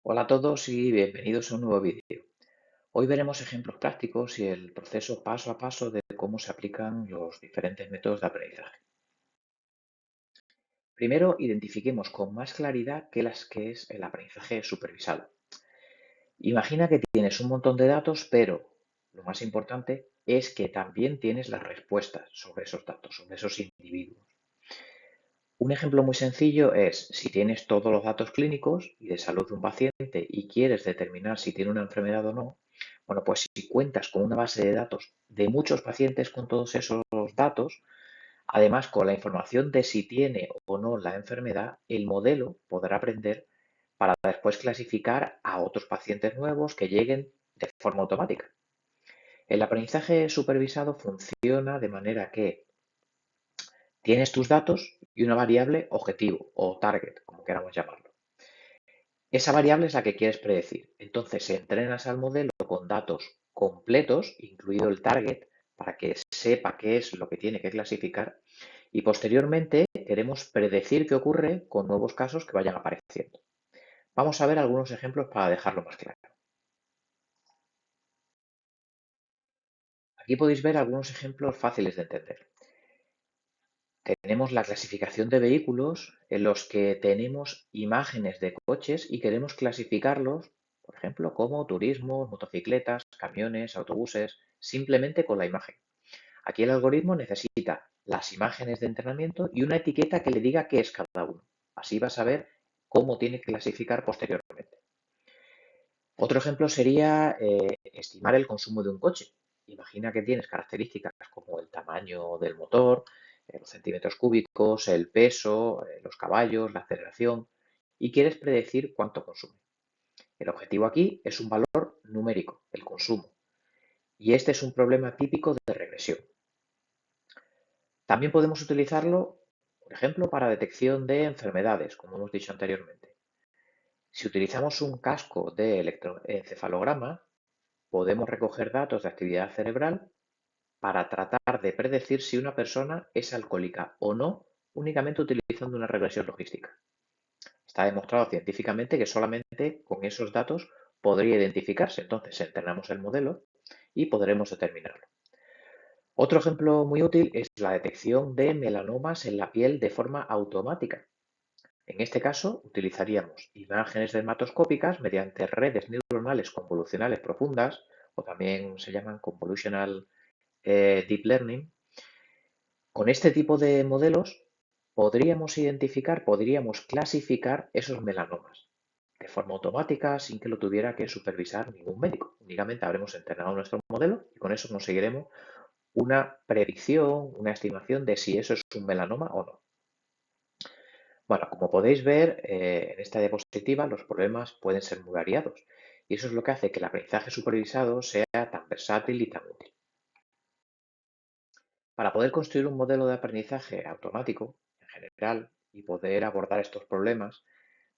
Hola a todos y bienvenidos a un nuevo vídeo. Hoy veremos ejemplos prácticos y el proceso paso a paso de cómo se aplican los diferentes métodos de aprendizaje. Primero, identifiquemos con más claridad qué es el aprendizaje supervisado. Imagina que tienes un montón de datos, pero lo más importante es que también tienes las respuestas sobre esos datos, sobre esos individuos. Un ejemplo muy sencillo es si tienes todos los datos clínicos y de salud de un paciente y quieres determinar si tiene una enfermedad o no, bueno, pues si cuentas con una base de datos de muchos pacientes con todos esos datos, además con la información de si tiene o no la enfermedad, el modelo podrá aprender para después clasificar a otros pacientes nuevos que lleguen de forma automática. El aprendizaje supervisado funciona de manera que tienes tus datos y una variable objetivo o target, como queramos llamarlo. Esa variable es la que quieres predecir. Entonces, entrenas al modelo con datos completos, incluido el target, para que sepa qué es lo que tiene que clasificar. Y posteriormente queremos predecir qué ocurre con nuevos casos que vayan apareciendo. Vamos a ver algunos ejemplos para dejarlo más claro. Aquí podéis ver algunos ejemplos fáciles de entender. Tenemos la clasificación de vehículos en los que tenemos imágenes de coches y queremos clasificarlos, por ejemplo, como turismo, motocicletas, camiones, autobuses, simplemente con la imagen. Aquí el algoritmo necesita las imágenes de entrenamiento y una etiqueta que le diga qué es cada uno. Así va a saber cómo tiene que clasificar posteriormente. Otro ejemplo sería estimar el consumo de un coche. Imagina que tienes características como el tamaño del motor, los centímetros cúbicos, el peso, los caballos, la aceleración, y quieres predecir cuánto consume. El objetivo aquí es un valor numérico, el consumo, y este es un problema típico de regresión. También podemos utilizarlo, por ejemplo, para detección de enfermedades, como hemos dicho anteriormente. Si utilizamos un casco de electroencefalograma, podemos recoger datos de actividad cerebral para tratar de predecir si una persona es alcohólica o no, únicamente utilizando una regresión logística. Está demostrado científicamente que solamente con esos datos podría identificarse. Entonces entrenamos el modelo y podremos determinarlo. Otro ejemplo muy útil es la detección de melanomas en la piel de forma automática. En este caso, utilizaríamos imágenes dermatoscópicas mediante redes neuronales convolucionales profundas, o también se llaman convolutional deep learning. Con este tipo de modelos podríamos clasificar esos melanomas de forma automática sin que lo tuviera que supervisar ningún médico. Únicamente habremos entrenado nuestro modelo y con eso conseguiremos una predicción, una estimación de si eso es un melanoma o no. Bueno, como podéis ver en esta diapositiva, los problemas pueden ser muy variados y eso es lo que hace que el aprendizaje supervisado sea tan versátil y tan útil. Para poder construir un modelo de aprendizaje automático, en general, y poder abordar estos problemas,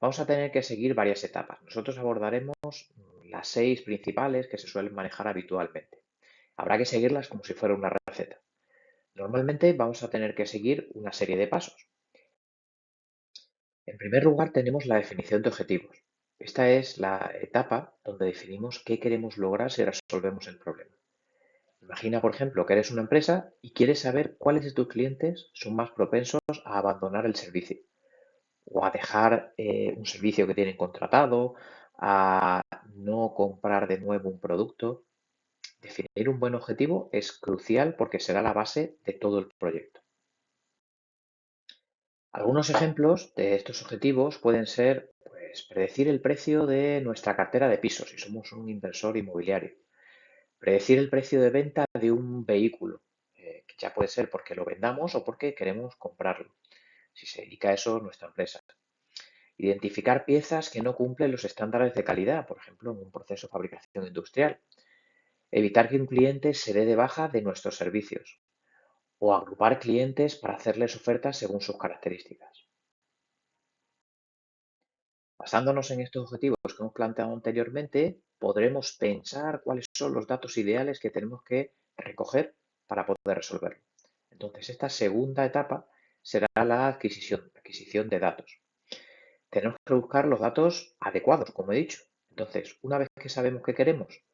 vamos a tener que seguir varias etapas. Nosotros abordaremos las 6 principales que se suelen manejar habitualmente. Habrá que seguirlas como si fuera una receta. Normalmente vamos a tener que seguir una serie de pasos. En primer lugar, tenemos la definición de objetivos. Esta es la etapa donde definimos qué queremos lograr si resolvemos el problema. Imagina, por ejemplo, que eres una empresa y quieres saber cuáles de tus clientes son más propensos a abandonar el servicio o a dejar un servicio que tienen contratado, a no comprar de nuevo un producto. Definir un buen objetivo es crucial porque será la base de todo el proyecto. Algunos ejemplos de estos objetivos pueden ser, pues, predecir el precio de nuestra cartera de pisos si somos un inversor inmobiliario, predecir el precio de venta de un vehículo, que ya puede ser porque lo vendamos o porque queremos comprarlo, si se dedica a eso nuestra empresa. Identificar piezas que no cumplen los estándares de calidad, por ejemplo, en un proceso de fabricación industrial. Evitar que un cliente se dé de baja de nuestros servicios o agrupar clientes para hacerles ofertas según sus características. Basándonos en estos objetivos que hemos planteado anteriormente, podremos pensar cuáles son los datos ideales que tenemos que recoger para poder resolverlo. Entonces, esta segunda etapa será la adquisición de datos. tenemos que buscar los datos adecuados, como he dicho. Entonces, una vez que sabemos qué queremos,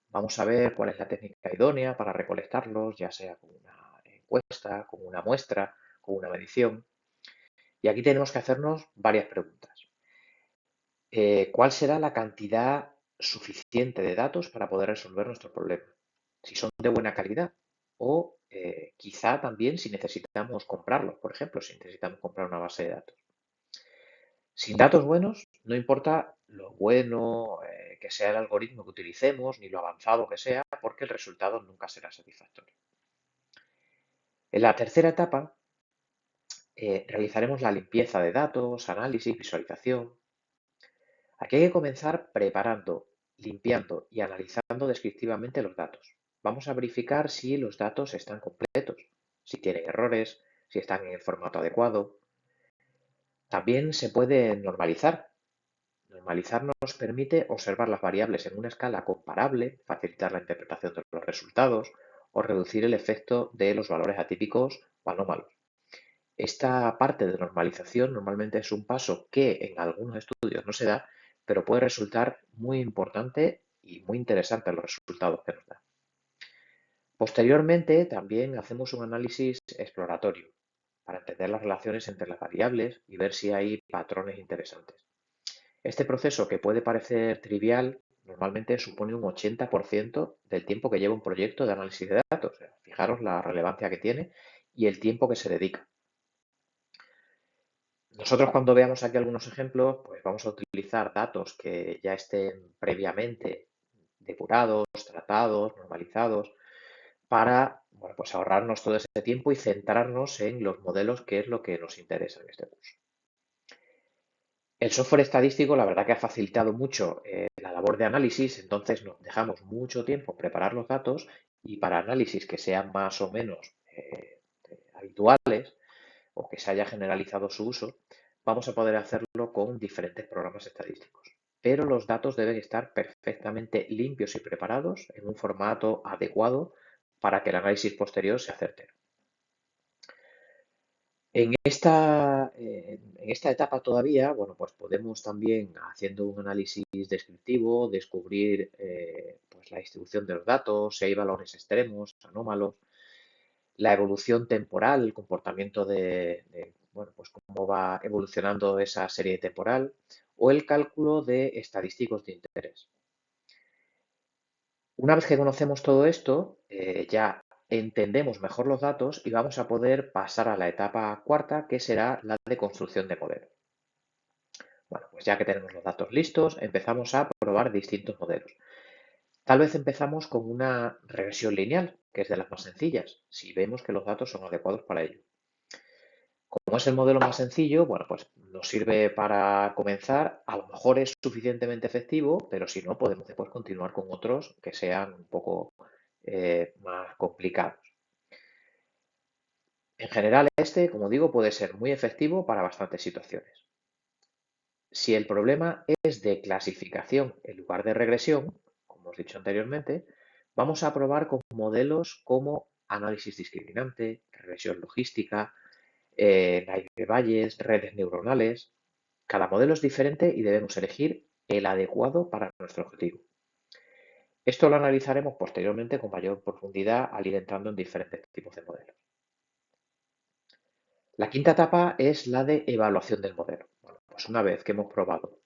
vamos a ver cuál es la técnica idónea para recolectarlos, ya sea con una encuesta, con una muestra, con una medición. Y aquí tenemos que hacernos varias preguntas. ¿Cuál será la cantidad suficiente de datos para poder resolver nuestro problema? Si son de buena calidad o quizá también si necesitamos comprarlos, por ejemplo, si necesitamos comprar una base de datos. Sin datos buenos, no importa lo bueno que sea el algoritmo que utilicemos, ni lo avanzado que sea, porque el resultado nunca será satisfactorio. En la tercera etapa, realizaremos la limpieza de datos, análisis, visualización. Aquí hay que comenzar preparando, limpiando y analizando descriptivamente los datos. Vamos a verificar si los datos están completos, si tienen errores, si están en el formato adecuado. También se puede normalizar. Normalizar nos permite observar las variables en una escala comparable, facilitar la interpretación de los resultados o reducir el efecto de los valores atípicos o anómalos. Esta parte de normalización normalmente es un paso que en algunos estudios no se da, pero puede resultar muy importante y muy interesante en los resultados que nos da. Posteriormente, también hacemos un análisis exploratorio para entender las relaciones entre las variables y ver si hay patrones interesantes. Este proceso, que puede parecer trivial, normalmente supone un 80% del tiempo que lleva un proyecto de análisis de datos. Fijaros la relevancia que tiene y el tiempo que se dedica. Nosotros, cuando veamos aquí algunos ejemplos, pues vamos a utilizar datos que ya estén previamente depurados, tratados, normalizados, para, bueno, pues ahorrarnos todo ese tiempo y centrarnos en los modelos, que es lo que nos interesa en este curso. El software estadístico, la verdad que ha facilitado mucho la labor de análisis, entonces nos dejamos mucho tiempo preparar los datos, y para análisis que sean más o menos habituales o que se haya generalizado su uso, vamos a poder hacerlo con diferentes programas estadísticos. Pero los datos deben estar perfectamente limpios y preparados en un formato adecuado para que el análisis posterior sea certero. En esta etapa todavía, bueno, pues podemos también, haciendo un análisis descriptivo, descubrir pues la distribución de los datos, si hay valores extremos, anómalos, la evolución temporal, el comportamiento bueno, pues cómo va evolucionando esa serie temporal, o el cálculo de estadísticos de interés. Una vez que conocemos todo esto, ya entendemos mejor los datos y vamos a poder pasar a la etapa cuarta, que será la de construcción de modelos. Bueno, pues ya que tenemos los datos listos, empezamos a probar distintos modelos. Tal vez empezamos con una regresión lineal, que es de las más sencillas, si vemos que los datos son adecuados para ello. Como es el modelo más sencillo, bueno, pues nos sirve para comenzar. A lo mejor es suficientemente efectivo, pero si no, podemos después continuar con otros que sean un poco más complicados. En general, este, como digo, puede ser muy efectivo para bastantes situaciones. Si el problema es de clasificación en lugar de regresión, como os he dicho anteriormente, vamos a probar con modelos como análisis discriminante, regresión logística, Naïve Bayes, redes neuronales. Cada modelo es diferente y debemos elegir el adecuado para nuestro objetivo. Esto lo analizaremos posteriormente con mayor profundidad al ir entrando en diferentes tipos de modelos. La quinta etapa es la de evaluación del modelo. Bueno, pues una vez que hemos probado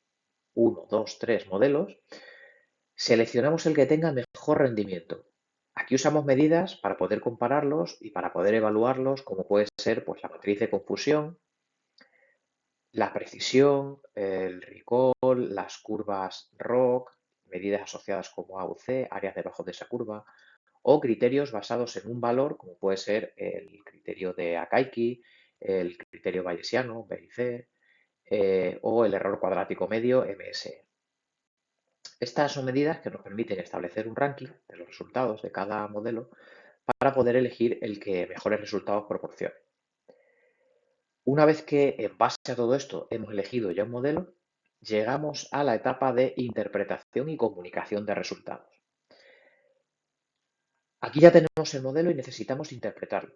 1, 2, 3 modelos, seleccionamos el que tenga mejor rendimiento. Aquí usamos medidas para poder compararlos y para poder evaluarlos, como puede ser pues, la matriz de confusión, la precisión, el recall, las curvas ROC, medidas asociadas como A o C, áreas debajo de esa curva, o criterios basados en un valor, como puede ser el criterio de Akaike, el criterio bayesiano, BIC, o el error cuadrático medio, MSE. Estas son medidas que nos permiten establecer un ranking de los resultados de cada modelo para poder elegir el que mejores resultados proporcione. Una vez que, en base a todo esto, hemos elegido ya un modelo, llegamos a la etapa de interpretación y comunicación de resultados. Aquí ya tenemos el modelo y necesitamos interpretarlo.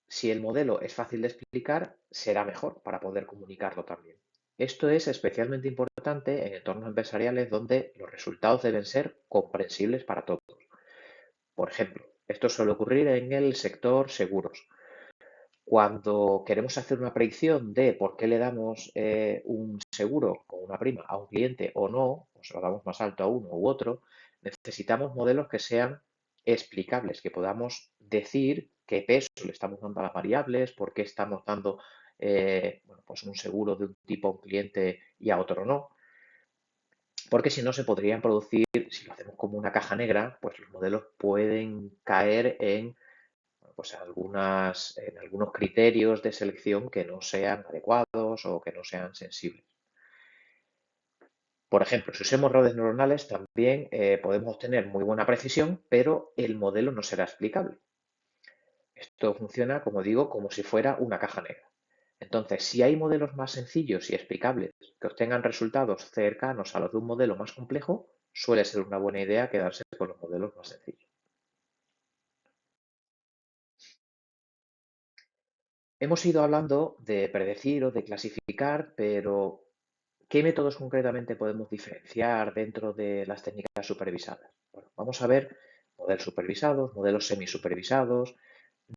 Si el modelo es fácil de explicar, será mejor para poder comunicarlo también. Esto es especialmente importante en entornos empresariales donde los resultados deben ser comprensibles para todos. Por ejemplo, esto suele ocurrir en el sector seguros. Cuando queremos hacer una predicción de por qué le damos un seguro o una prima a un cliente o no, o se lo damos más alto a uno u otro, necesitamos modelos que sean explicables, que podamos decir qué peso le estamos dando a las variables, por qué estamos dando bueno, pues un seguro de un tipo a un cliente y a otro no. Porque si no, se podrían producir, si lo hacemos como una caja negra, pues los modelos pueden caer en bueno, pues en algunos criterios de selección que no sean adecuados o que no sean sensibles. Por ejemplo, si usamos redes neuronales también podemos obtener muy buena precisión, pero el modelo no será explicable. Esto funciona, como digo, como si fuera una caja negra. Entonces, si hay modelos más sencillos y explicables que obtengan resultados cercanos a los de un modelo más complejo, suele ser una buena idea quedarse con los modelos más sencillos. Hemos ido hablando de predecir o de clasificar, pero ¿qué métodos concretamente podemos diferenciar dentro de las técnicas supervisadas? Bueno, vamos a ver modelos supervisados, modelos semisupervisados,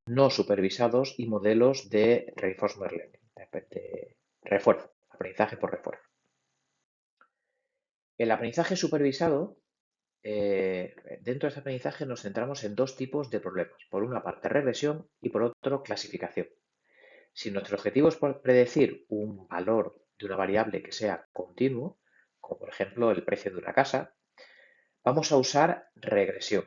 no supervisados y modelos de reinforcement learning, de refuerzo, aprendizaje por refuerzo. El aprendizaje supervisado, dentro de este aprendizaje nos centramos en dos tipos de problemas. Por una parte, regresión y por otro, clasificación. Si nuestro objetivo es predecir un valor de una variable que sea continuo, como por ejemplo el precio de una casa, vamos a usar regresión.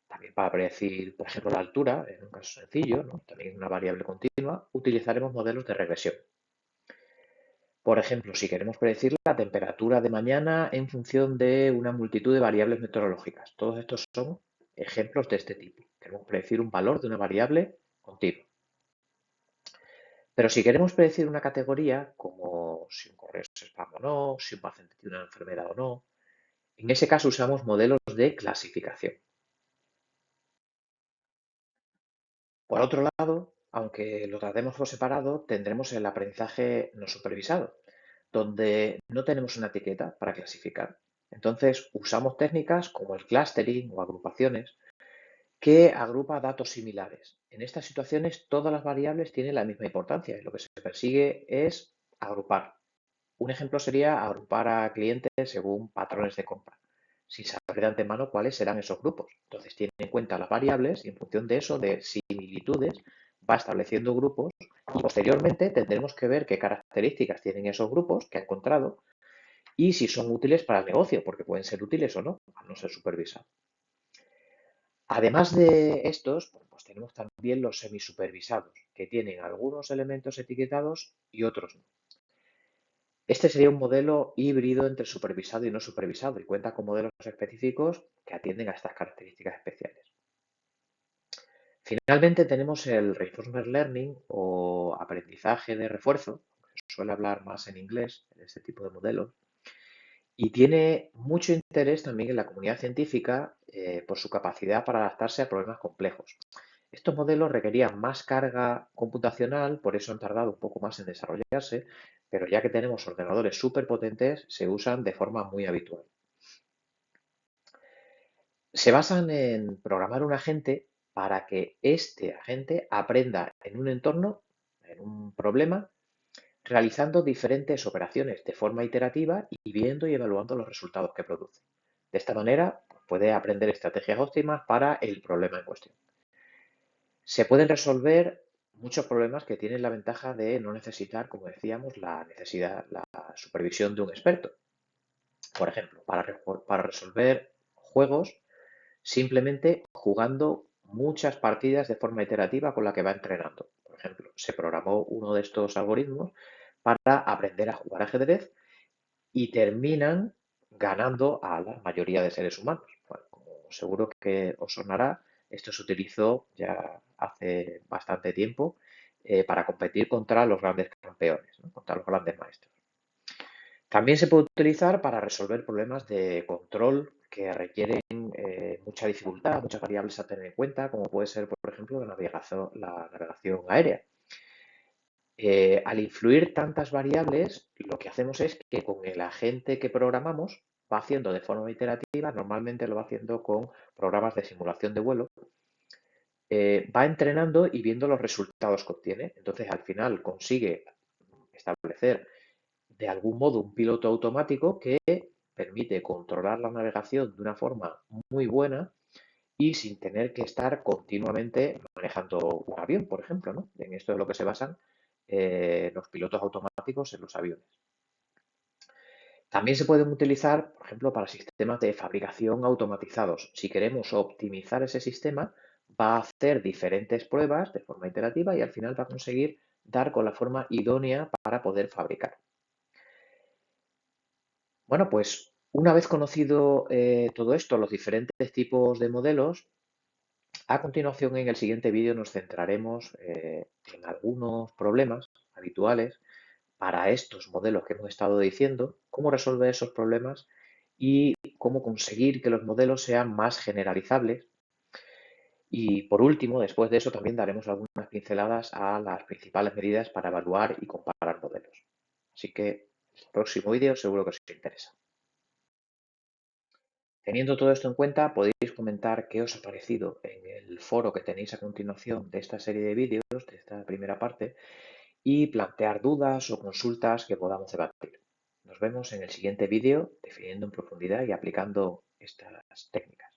También para predecir, por ejemplo, la altura, en un caso sencillo, ¿no? También una variable continua, utilizaremos modelos de regresión. Por ejemplo, si queremos predecir la temperatura de mañana en función de una multitud de variables meteorológicas. Todos estos son ejemplos de este tipo. Queremos predecir un valor de una variable continua. Pero si queremos predecir una categoría, como si un correo es spam o no, si un paciente tiene una enfermedad o no, en ese caso usamos modelos de clasificación. Por otro lado, aunque lo tratemos por separado, tendremos el aprendizaje no supervisado, donde no tenemos una etiqueta para clasificar. Entonces, usamos técnicas como el clustering o agrupaciones que agrupa datos similares. En estas situaciones, todas las variables tienen la misma importancia y lo que se persigue es agrupar. Un ejemplo sería agrupar a clientes según patrones de compra, sin saber de antemano cuáles serán esos grupos. Entonces, tiene en cuenta las variables y en función de eso, de similitudes, va estableciendo grupos y posteriormente tendremos que ver qué características tienen esos grupos que ha encontrado y si son útiles para el negocio, porque pueden ser útiles o no, al no ser supervisados. Además de estos, pues tenemos también los semisupervisados, que tienen algunos elementos etiquetados y otros no. Este sería un modelo híbrido entre supervisado y no supervisado y cuenta con modelos específicos que atienden a estas características especiales. Finalmente tenemos el Reinforcement Learning o aprendizaje de refuerzo, que se suele hablar más en inglés en este tipo de modelos, y tiene mucho interés también en la comunidad científica por su capacidad para adaptarse a problemas complejos. Estos modelos requerían más carga computacional, por eso han tardado un poco más en desarrollarse, pero ya que tenemos ordenadores súper potentes, se usan de forma muy habitual. Se basan en programar un agente para que este agente aprenda en un entorno, en un problema, realizando diferentes operaciones de forma iterativa y viendo y evaluando los resultados que produce. De esta manera, pues, puede aprender estrategias óptimas para el problema en cuestión. Se pueden resolver muchos problemas que tienen la ventaja de no necesitar, como decíamos, la supervisión de un experto. Por ejemplo, para resolver juegos, simplemente jugando muchas partidas de forma iterativa con la que va entrenando. Por ejemplo, se programó uno de estos algoritmos para aprender a jugar ajedrez y terminan ganando a la mayoría de seres humanos. Bueno, como seguro que os sonará, esto se utilizó ya hace bastante tiempo para competir contra los grandes campeones, ¿no? Contra los grandes maestros. También se puede utilizar para resolver problemas de control que requieren mucha dificultad, muchas variables a tener en cuenta, como puede ser, por ejemplo, la navegación aérea. Al influir tantas variables, lo que hacemos es que con el agente que programamos va haciendo de forma iterativa, normalmente lo va haciendo con programas de simulación de vuelo, va entrenando y viendo los resultados que obtiene. Entonces, al final consigue establecer de algún modo un piloto automático que permite controlar la navegación de una forma muy buena y sin tener que estar continuamente manejando un avión, por ejemplo, ¿no? En esto es lo que se basan los pilotos automáticos en los aviones. También se pueden utilizar, por ejemplo, para sistemas de fabricación automatizados. Si queremos optimizar ese sistema, va a hacer diferentes pruebas de forma iterativa y al final va a conseguir dar con la forma idónea para poder fabricar. Bueno, pues una vez conocido todo esto, los diferentes tipos de modelos, a continuación en el siguiente vídeo nos centraremos en algunos problemas habituales para estos modelos que hemos estado diciendo, cómo resolver esos problemas y cómo conseguir que los modelos sean más generalizables. Y por último, después de eso, también daremos algunas pinceladas a las principales medidas para evaluar y comparar modelos. Así que el próximo vídeo seguro que os interesa. Teniendo todo esto en cuenta, podéis comentar qué os ha parecido en el foro que tenéis a continuación de esta serie de vídeos, de esta primera parte, y plantear dudas o consultas que podamos debatir. Nos vemos en el siguiente vídeo definiendo en profundidad y aplicando estas técnicas.